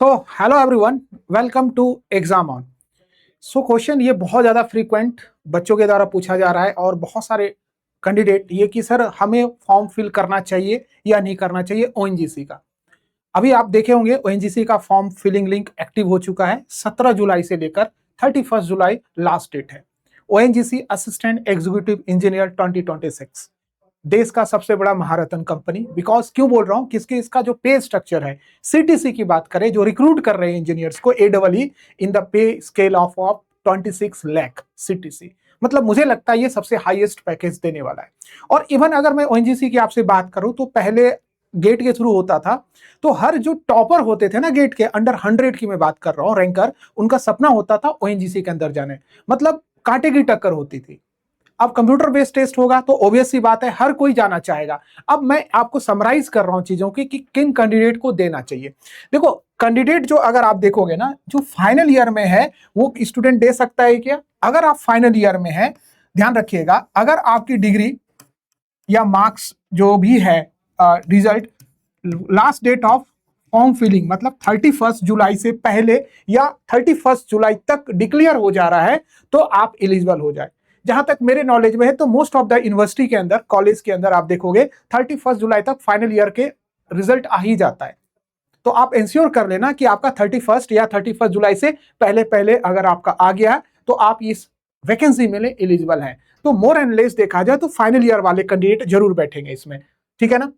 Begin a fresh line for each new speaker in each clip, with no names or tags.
So, hello everyone, welcome to Exam On. So question ये बहुत ज़्यादा फ्रीक्वेंट बच्चों के द्वारा पूछा जा रहा है और बहुत सारे कैंडिडेट ये कि सर हमें फॉर्म फिल करना चाहिए या नहीं करना चाहिए ओएनजीसी का। अभी आप देखे होंगे ओएनजीसी का फॉर्म फिलिंग लिंक एक्टिव हो चुका है। 17 जुलाई से लेकर 31 जुलाई लास्ट डेट है। ओएनजीसी असिस्टेंट एग्जीक्यूटिव इंजीनियर 2026 देश का सबसे बड़ा महारत्न कंपनी। बिकॉज क्यों बोल रहा हूं, किसके इसका जो पे स्ट्रक्चर है, सीटीसी की बात करें, जो रिक्रूट कर रहे हैं इंजीनियर्स को AEE in the pay scale of 26 lakh CTC, मतलब मुझे लगता है ये सबसे हाईएस्ट पैकेज देने वाला है। और इवन अगर मैं ओएनजीसी की आपसे बात करूं तो पहले गेट के थ्रू होता था, तो हर जो टॉपर होते थे ना गेट के अंडर 100 की मैं बात कर रहा हूं, रैंकर, उनका सपना होता था ओएनजीसी के अंदर जाने, मतलब कांटे की टक्कर होती थी। अब कंप्यूटर बेस्ड टेस्ट होगा तो ऑब्वियस सी बात है हर कोई जाना चाहेगा। अब मैं आपको समराइज कर रहा हूं चीजों की कि किन कैंडिडेट को देना चाहिए। देखो कैंडिडेट जो अगर आप देखोगे ना, जो फाइनल ईयर में है वो स्टूडेंट दे सकता है क्या? अगर आप फाइनल ईयर में है, ध्यान रखिएगा, अगर आपकी डिग्री या मार्क्स जो भी है result last date of form filling मतलब 31 जुलाई से पहले या 31 जुलाई तक डिक्लेयर हो जा रहा है तो आप एलिजिबल हो जाए। जहां तक मेरे नॉलेज में है तो मोस्ट ऑफ द यूनिवर्सिटी के अंदर, कॉलेज के अंदर आप देखोगे 31 जुलाई तक फाइनल ईयर के रिजल्ट आ ही जाता है। तो आप इंश्योर कर लेना कि आपका 31 या 31 जुलाई से पहले पहले अगर आपका आ गया तो आप इस वैकेंसी में एलिजिबल हैं। तो मोर एंड लेस देखा जाए तो फाइनल ईयर वाले कैंडिडेट जरूर बैठेंगे इसमें, ठीक है ना।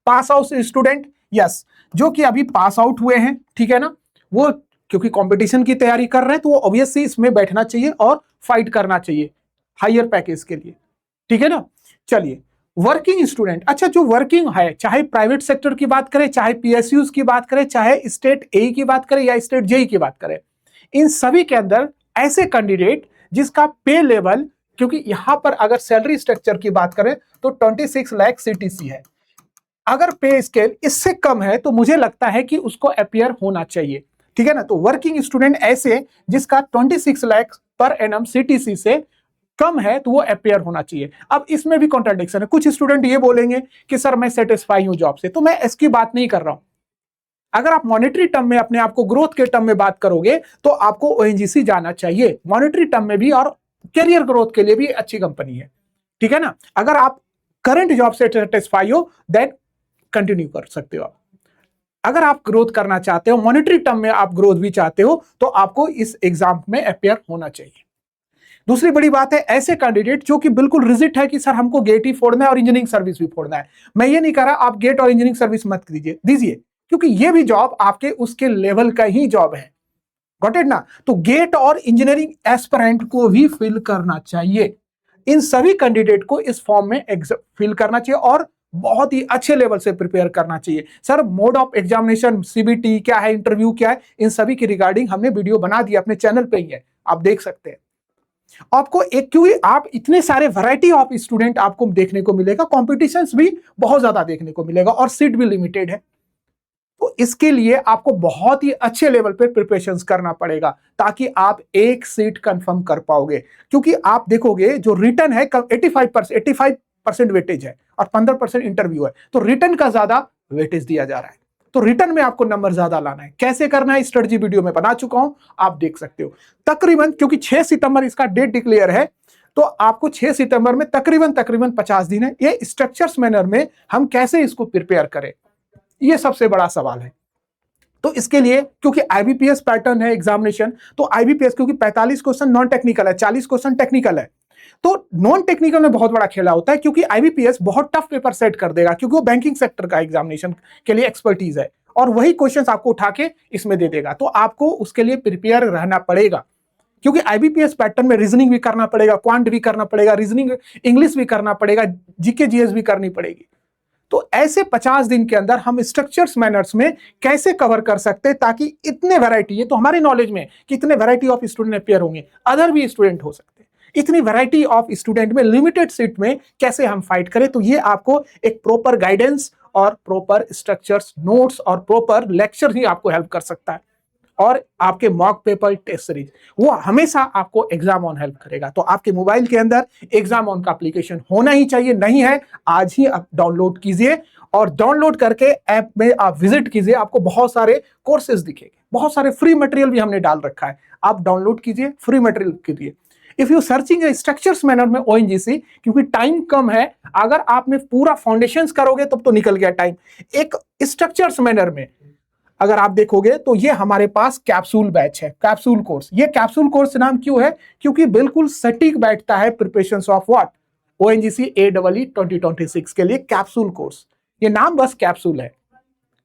पास आउट स्टूडेंट, यस, जो कि अभी पास आउट हुए हैं, ठीक है ना, वो क्योंकि कंपटीशन की तैयारी कर रहे हैं तो वो ऑब्वियसली इसमें बैठना चाहिए और फाइट करना चाहिए हायर पैकेज के लिए, ठीक है ना। चलिए वर्किंग स्टूडेंट, अच्छा जो वर्किंग है, चाहे प्राइवेट सेक्टर की बात करें, चाहे पीएसयूज की बात करें, चाहे स्टेट ए की बात करें या स्टेट जेई की बात करें, इन सभी के अंदर ऐसे कैंडिडेट जिसका पे लेवल, क्योंकि यहां पर अगर सैलरी स्ट्रक्चर की बात करें तो 26 लाख सीटीसी है, अगर पे स्केल इससे कम है तो मुझे लगता है कि उसको अपीयर होना चाहिए, ठीक है ना। तो वर्किंग स्टूडेंट ऐसे जिसका 26 लाख पर एनम सीटीसी से कम है तो वो अपीयर होना चाहिए। अब इसमें भी कॉन्ट्राडिक्शन है, कुछ स्टूडेंट ये बोलेंगे कि सर मैं सेटिस्फाई हूं जॉब से, तो मैं इसकी बात नहीं कर रहा हूं। अगर आप मॉनेटरी टर्म में अपने आप को ग्रोथ के टर्म में बात करोगे तो आपको ओएनजीसी जाना चाहिए, मॉनेटरी टर्म में भी और कैरियर ग्रोथ के लिए भी अच्छी कंपनी है, ठीक है ना। अगर आप करंट जॉब से सेटिस्फाई हो देन कंटिन्यू कर सकते हो आप। अगर आप ग्रोथ करना चाहते हो, मॉनेटरी टर्म में आप ग्रोथ भी चाहते हो, तो आपको इस एग्जाम में अपीयर होना चाहिए। दूसरी बड़ी बात है ऐसे कैंडिडेट जो कि बिल्कुल रिजिट है कि सर हमको गेट ही फोड़ना है और इंजीनियरिंग सर्विस भी फोड़ना है। मैं ये नहीं कह रहा आप गेट और इंजीनियरिंग सर्विस मत दीजिए, क्योंकि ये भी जॉब आपके उसके लेवल का ही जॉब है, गॉट इट ना। तो गेट और इंजीनियरिंग एस्पिरेंट को भी फिल करना चाहिए। इन सभी कैंडिडेट को इस फॉर्म में फिल करना चाहिए और बहुत ही अच्छे लेवल से प्रिपेयर करना चाहिए। Sir mode of examination, CBT क्या है, इंटरव्यू क्या है, इन सभी की रिगार्डिंग हमने वीडियो बना दिया, अपने चैनल पे ही है, आप देख सकते हैं। आपको एक, क्योंकि आप इतने सारे वैरायटी ऑफ स्टूडेंट आपको देखने को मिलेगा, कॉम्पिटिशन्स भी बहुत ज्यादा देखने को मिलेगा और सीट भी लिमिटेड है, तो इसके लिए आपको बहुत ही अच्छे लेवल पे प्रिपरेशन करना पड़ेगा ताकि आप एक सीट कंफर्म कर पाओगे। क्योंकि आप देखोगे जो रिटर्न है 85% वेटेज है और 15% इंटरव्यू है, तो रिटर्न का ज्यादा वेटेज दिया जा रहा है, तो रिटर्न में आपको नंबर ज्यादा लाना है। कैसे करना है स्ट्रेटजी वीडियो में बना चुका हूं, आप देख सकते हो। तकरीबन क्योंकि 6 सितंबर इसका डेट डिक्लेयर है, तो आपको 6 सितंबर में तकरीबन 50 दिन है। ये स्ट्रक्चर्स मैनर में हम कैसे इसको प्रिपेयर करें, ये सबसे बड़ा सवाल है। तो इसके लिए क्योंकि आईबीपीएस पैटर्न है एग्जामिनेशन, तो आईबीपीएस क्योंकि 45 क्वेश्चन नॉन टेक्निकल है, 40 क्वेश्चन टेक्निकल है, तो नॉन टेक्निकल में बहुत बड़ा खेला होता है, क्योंकि आईबीपीएस बहुत टफ पेपर सेट कर देगा, क्योंकि वो बैंकिंग सेक्टर का एग्जामिनेशन के लिए एक्सपर्टीज है और वही क्वेश्चंस आपको उठा के इसमें दे देगा। तो आपको उसके लिए प्रिपेयर रहना पड़ेगा, क्योंकि आईबीपीएस पैटर्न में रीजनिंग भी करना पड़ेगा, क्वांट भी करना पड़ेगा, रीजनिंग इंग्लिश भी करना पड़ेगा, जीके जीएस भी करनी पड़ेगी। तो ऐसे 50 दिन के अंदर हम स्ट्रक्चर्स मैनर्स में कैसे कवर कर सकते हैं ताकि इतने वैरायटी, ये तो हमारे नॉलेज में कितने वैरायटी ऑफ स्टूडेंट अपेयर होंगे, अदर भी स्टूडेंट हो सकते हैं, इतनी वैरायटी ऑफ स्टूडेंट में लिमिटेड सीट में कैसे हम फाइट करें। तो ये आपको एक प्रॉपर गाइडेंस और प्रॉपर स्ट्रक्चर्स, नोट्स और प्रॉपर लेक्चर ही आपको हेल्प कर सकता है। और आपके मॉक पेपर टेस्ट सीरीज वो हमेशा आपको एग्जाम ऑन हेल्प करेगा। तो आपके मोबाइल के अंदर एग्जाम ऑन का एप्लीकेशन होना ही चाहिए, नहीं है आज ही आप डाउनलोड कीजिए और डाउनलोड करके ऐप में आप विजिट कीजिए, आपको बहुत सारे कोर्सेज दिखेंगे, बहुत सारे फ्री मटेरियल भी हमने डाल रखा है, आप डाउनलोड कीजिए, फ्री मटेरियल कीजिए। If you searching structures manner में ओएनजीसी, क्योंकि टाइम कम है, अगर आपने पूरा फाउंडेशंस करोगे तब तो निकल गया टाइम। एक स्ट्रक्चर्स मैनर में अगर आप देखोगे तो ये हमारे पास कैप्सूल बैच है, कैप्सूल कोर्स। ये कैप्सूल कोर्स नाम क्यों है? क्योंकि बिल्कुल सटीक बैठता है preparations of what, ONGC AEE 2026 के लिए कैप्सूल कोर्स। ये नाम बस कैप्सूल है,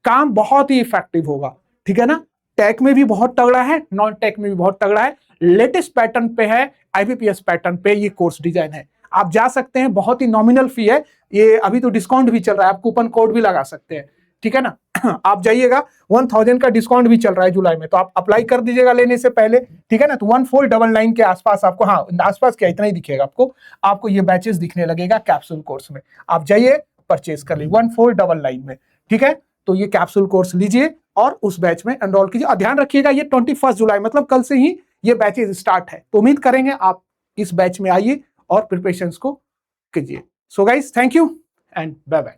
काम बहुत ही इफेक्टिव होगा, ठीक है ना। टेक में भी बहुत तगड़ा है, नॉन टेक में भी बहुत तगड़ा है, लेटेस्ट पैटर्न पे है, IBPS पैटर्न पे ये कोर्स डिजाइन है। आप जा सकते हैं, बहुत ही नॉमिनल फी है, ये अभी तो डिस्काउंट भी चल रहा है, आप कूपन कोड भी लगा सकते हैं, ठीक है ना। आप जाइएगा, 1000 का डिस्काउंट भी चल रहा है जुलाई में, तो आप अप्लाई कर दीजिएगा लेने से पहले, ठीक है ना। तो 1499 के आसपास आपको, हाँ आसपास क्या इतना ही दिखेगा आपको ये बैचेस दिखने लगेगा कैप्सूल कोर्स में। आप जाइए परचेज कर लीजिए 1499 में, ठीक है। तो ये कैप्सूल कोर्स लीजिए और उस बैच में एनरोल कीजिए। और ध्यान रखिएगा ये 21 जुलाई मतलब कल से ही ये बैचेस स्टार्ट है, तो उम्मीद करेंगे आप इस बैच में आइए और प्रिपरेशंस को कीजिए। So guys, thank you and bye bye.